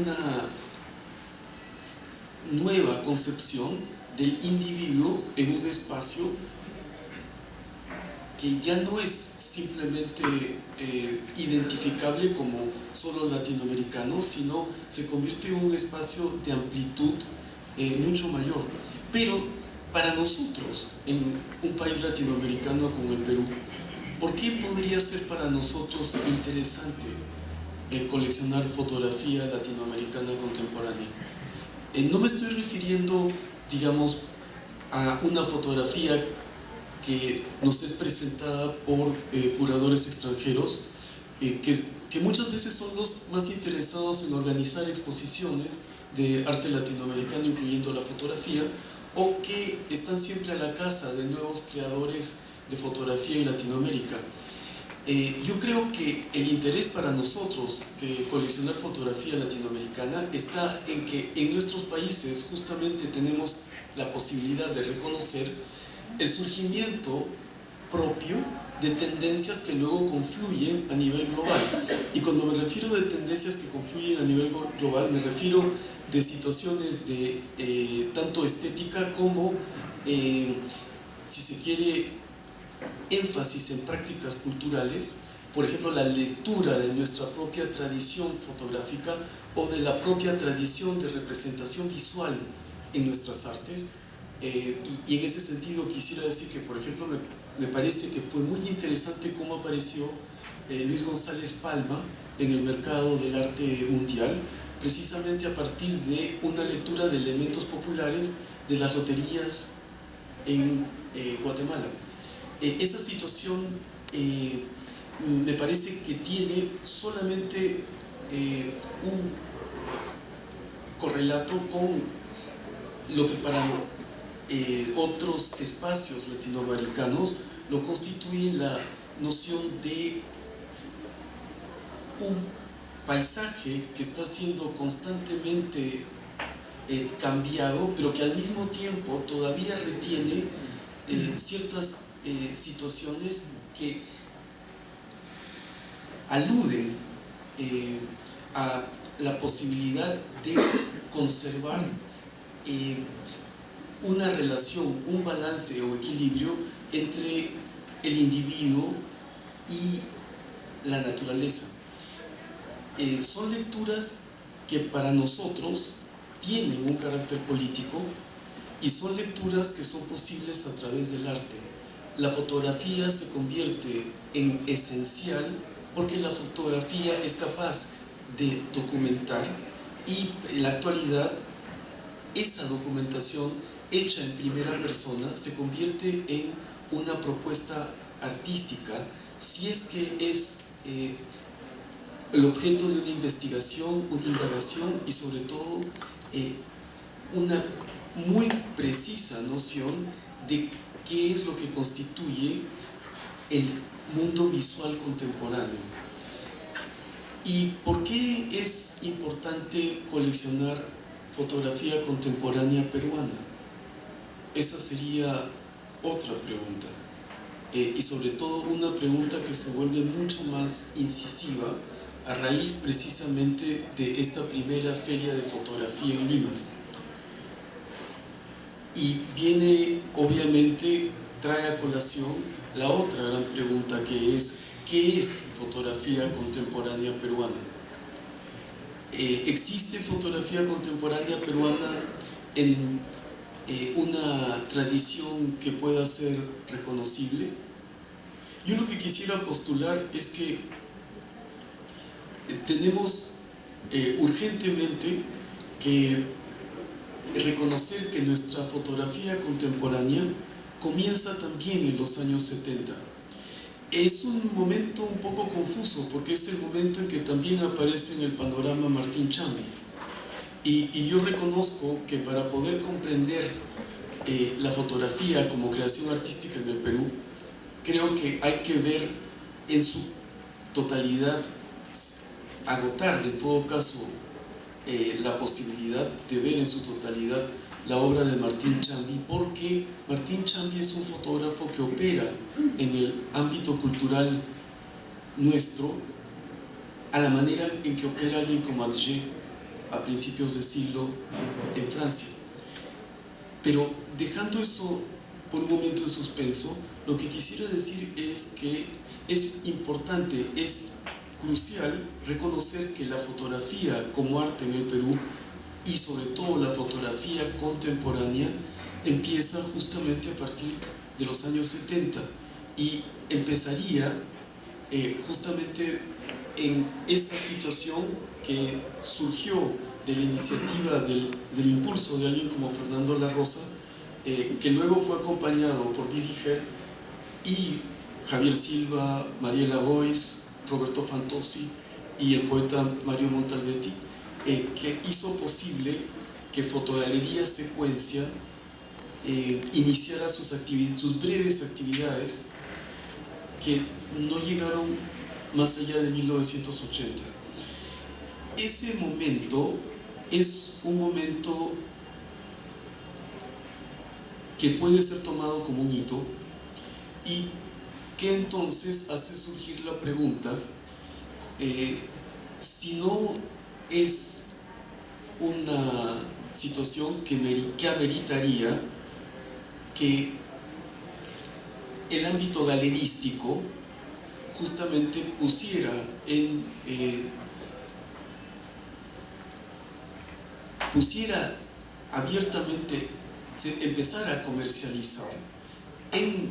una nueva concepción del individuo en un espacio que ya no es simplemente identificable como solo latinoamericano, sino se convierte en un espacio de amplitud mucho mayor. Pero para nosotros, en un país latinoamericano como el Perú, ¿por qué podría ser para nosotros interesante coleccionar fotografía latinoamericana contemporánea? No me estoy refiriendo, digamos, a una fotografía que nos es presentada por curadores extranjeros, que muchas veces son los más interesados en organizar exposiciones de arte latinoamericano, incluyendo la fotografía, o que están siempre a la caza de nuevos creadores de fotografía en Latinoamérica. Yo creo que el interés para nosotros de coleccionar fotografía latinoamericana está en que en nuestros países justamente tenemos la posibilidad de reconocer el surgimiento propio de tendencias que luego confluyen a nivel global. Y cuando me refiero de tendencias que confluyen a nivel global, me refiero de situaciones de tanto estética como, si se quiere, énfasis en prácticas culturales, por ejemplo, la lectura de nuestra propia tradición fotográfica o de la propia tradición de representación visual en nuestras artes. Y en ese sentido quisiera decir que, por ejemplo, me parece que fue muy interesante cómo apareció Luis González Palma en el mercado del arte mundial, precisamente a partir de una lectura de elementos populares de las loterías en Guatemala. Esta situación me parece que tiene solamente un correlato con lo que para otros espacios latinoamericanos lo constituye la noción de un paisaje que está siendo constantemente cambiado, pero que al mismo tiempo todavía retiene ciertas situaciones que aluden a la posibilidad de conservar una relación, un balance o equilibrio entre el individuo y la naturaleza. Son lecturas que para nosotros tienen un carácter político y son lecturas que son posibles a través del arte. La fotografía se convierte en esencial porque la fotografía es capaz de documentar, y en la actualidad esa documentación hecha en primera persona se convierte en una propuesta artística si es que es el objeto de una investigación, una indagación y sobre todo una muy precisa noción de qué es lo que constituye el mundo visual contemporáneo. ¿Y por qué es importante coleccionar fotografía contemporánea peruana? Esa sería otra pregunta. Y sobre todo una pregunta que se vuelve mucho más incisiva a raíz precisamente de esta primera feria de fotografía en Lima. Y viene, obviamente, trae a colación la otra gran pregunta, que es ¿qué es fotografía contemporánea peruana? ¿Existe fotografía contemporánea peruana en una tradición que pueda ser reconocible? Yo lo que quisiera postular es que tenemos urgentemente que reconocer que nuestra fotografía contemporánea comienza también en los años 70. Es un momento un poco confuso porque es el momento en que también aparece en el panorama Martín Chambi. Y yo reconozco que para poder comprender la fotografía como creación artística en el Perú, creo que hay que ver en su totalidad, agotar en todo caso la posibilidad de ver en su totalidad la obra de Martín Chambi, porque Martín Chambi es un fotógrafo que opera en el ámbito cultural nuestro a la manera en que opera alguien como Atget, a principios de siglo en Francia. Pero dejando eso por un momento en suspenso, lo que quisiera decir es que es importante, es crucial reconocer que la fotografía como arte en el Perú, y sobre todo la fotografía contemporánea, empieza justamente a partir de los años 70 y empezaría justamente en esa situación que surgió de la iniciativa del impulso de alguien como Fernando La Rosa, que luego fue acompañado por Billy Herr y Javier Silva, Mariela Gois, Roberto Fantozzi y el poeta Mario Montalbetti, que hizo posible que Fotogalería Secuencia iniciara sus breves actividades que no llegaron más allá de 1980. Ese momento es un momento que puede ser tomado como un hito y que entonces hace surgir la pregunta, si no es una situación que ameritaría que el ámbito galerístico justamente pusiera abiertamente, empezara a comercializar en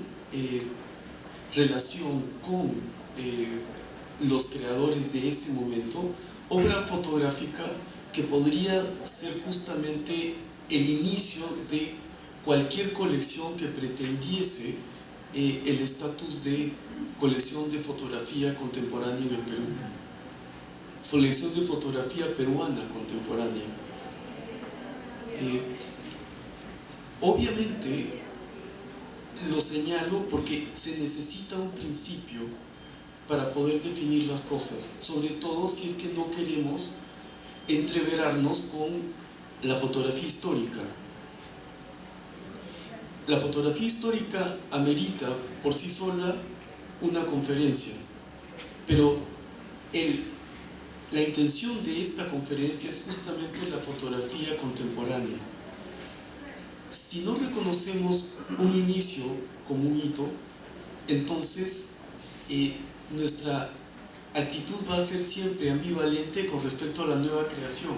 relación con los creadores de ese momento, obra fotográfica que podría ser justamente el inicio de cualquier colección que pretendiese el estatus de colección de fotografía contemporánea en el Perú, colección de fotografía peruana contemporánea. Obviamente lo señalo porque se necesita un principio para poder definir las cosas, sobre todo si es que no queremos entreverarnos con la fotografía histórica. La fotografía histórica amerita por sí sola una conferencia, pero la intención de esta conferencia es justamente la fotografía contemporánea. Si no reconocemos un inicio como un hito, entonces nuestra actitud va a ser siempre ambivalente con respecto a la nueva creación,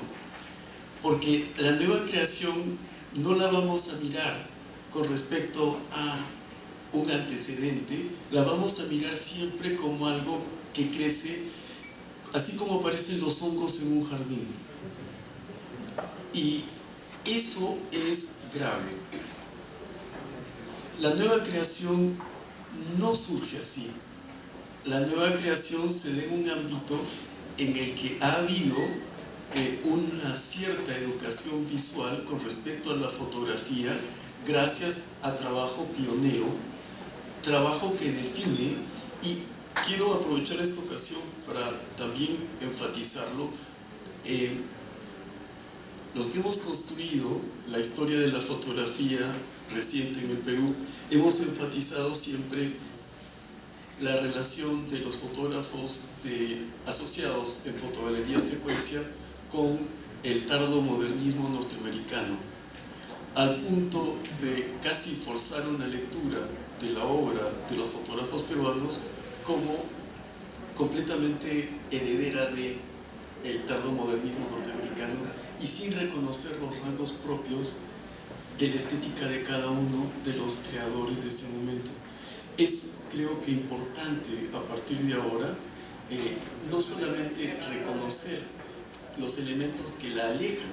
porque la nueva creación no la vamos a mirar con respecto a un antecedente, la vamos a mirar siempre como algo que crece, así como aparecen los hongos en un jardín. Y eso es grave. La nueva creación no surge así. La nueva creación se da en un ámbito en el que ha habido una cierta educación visual con respecto a la fotografía gracias a trabajo pionero, trabajo que define, y quiero aprovechar esta ocasión para también enfatizarlo. Los que hemos construido la historia de la fotografía reciente en el Perú, hemos enfatizado siempre la relación de los fotógrafos asociados en Fotogalería Secuencia con el tardomodernismo norteamericano, al punto de casi forzar una lectura de la obra de los fotógrafos peruanos como completamente heredera del tardomodernismo norteamericano y sin reconocer los rasgos propios de la estética de cada uno de los creadores de ese momento. Es, creo que, importante a partir de ahora no solamente reconocer los elementos que la alejan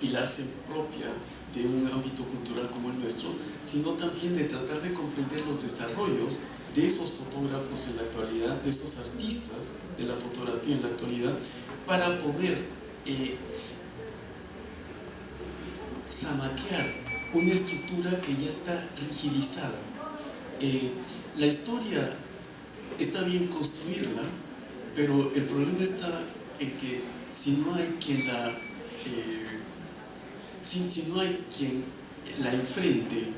y la hacen propia de un ámbito cultural como el nuestro, sino también de tratar de comprender los desarrollos de esos fotógrafos en la actualidad, de esos artistas de la fotografía en la actualidad, para poder zamaquear una estructura que ya está rigidizada. La historia está bien construirla, pero el problema está en que si no hay quien la enfrente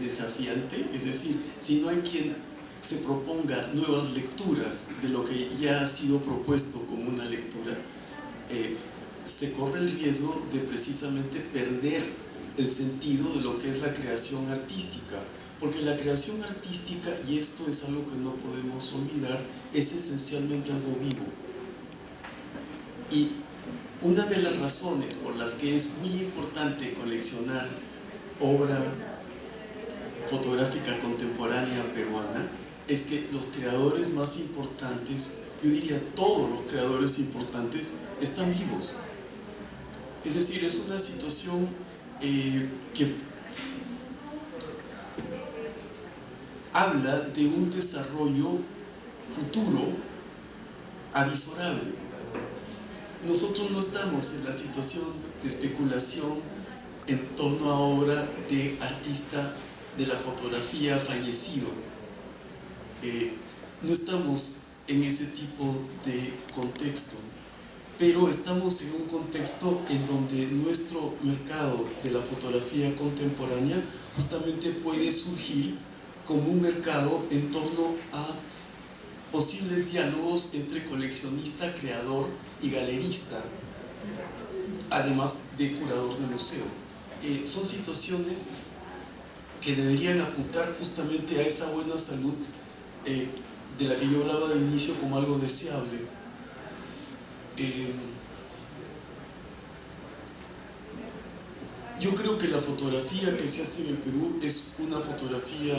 desafiante, es decir, si no hay quien se proponga nuevas lecturas de lo que ya ha sido propuesto como una lectura, se corre el riesgo de precisamente perder el sentido de lo que es la creación artística, porque la creación artística, y esto es algo que no podemos olvidar, es esencialmente algo vivo. Y una de las razones por las que es muy importante coleccionar obra fotográfica contemporánea peruana es que los creadores más importantes, yo diría todos los creadores importantes, están vivos. Es decir, es una situación que habla de un desarrollo futuro avisorable. Nosotros no estamos en la situación de especulación en torno a obra de artista de la fotografía fallecido. No estamos en ese tipo de contexto, pero estamos en un contexto en donde nuestro mercado de la fotografía contemporánea justamente puede surgir como un mercado en torno a posibles diálogos entre coleccionista, creador y galerista, además de curador de museo. Son situaciones que deberían apuntar justamente a esa buena salud de la que yo hablaba al inicio como algo deseable. Yo creo que la fotografía que se hace en el Perú es una fotografía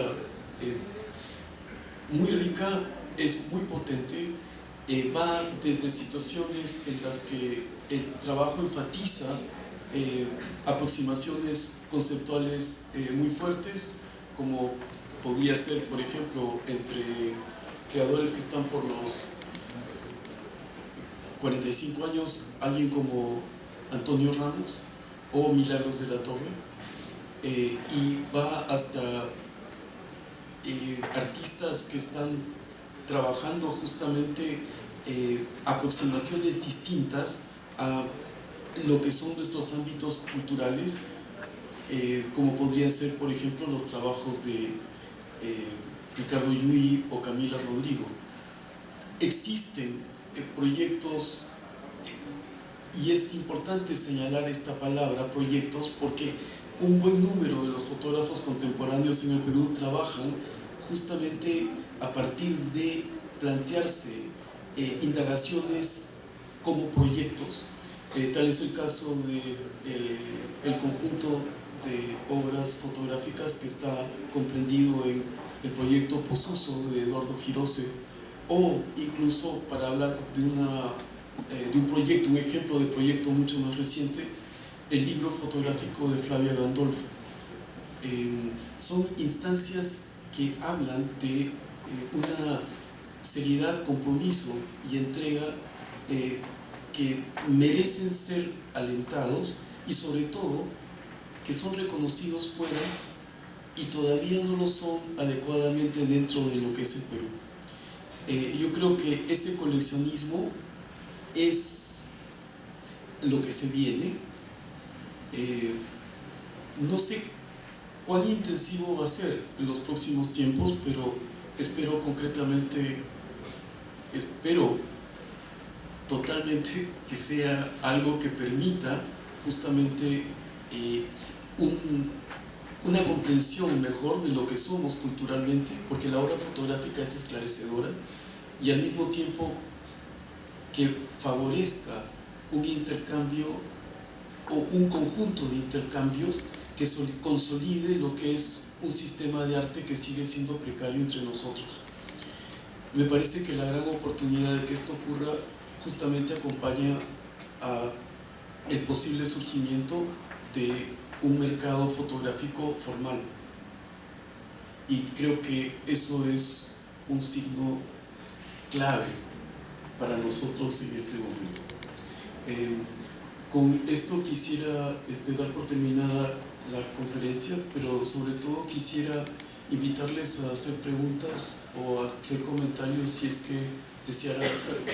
muy rica, es muy potente, va desde situaciones en las que el trabajo enfatiza aproximaciones conceptuales muy fuertes, como podría ser, por ejemplo, entre creadores que están por los 45 años, alguien como Antonio Ramos o Milagros de la Torre, y va hasta artistas que están trabajando justamente aproximaciones distintas a lo que son nuestros ámbitos culturales, como podrían ser, por ejemplo, los trabajos de Ricardo Yui o Camila Rodrigo. Existen proyectos, y es importante señalar esta palabra, proyectos, porque un buen número de los fotógrafos contemporáneos en el Perú trabajan justamente a partir de plantearse indagaciones como proyectos. Tal es el caso del conjunto de obras fotográficas que está comprendido en el proyecto Posuso de Eduardo Girose, o incluso, para hablar de un proyecto, un ejemplo de proyecto mucho más reciente, el libro fotográfico de Flavia Gandolfo. Son instancias que hablan de una seriedad, compromiso y entrega que merecen ser alentados, y sobre todo que son reconocidos fuera y todavía no lo son adecuadamente dentro de lo que es el Perú. Yo creo que ese coleccionismo es lo que se viene. No sé cuán intensivo va a ser en los próximos tiempos, pero espero totalmente que sea algo que permita justamente una comprensión mejor de lo que somos culturalmente, porque la obra fotográfica es esclarecedora, y al mismo tiempo que favorezca un intercambio o un conjunto de intercambios que consolide lo que es un sistema de arte que sigue siendo precario entre nosotros. Me parece que la gran oportunidad de que esto ocurra justamente acompaña a el posible surgimiento de un mercado fotográfico formal, y creo que eso es un signo clave para nosotros en este momento. Con esto quisiera dar por terminada la conferencia, pero sobre todo quisiera invitarles a hacer preguntas o a hacer comentarios si es que desearan hacerlo.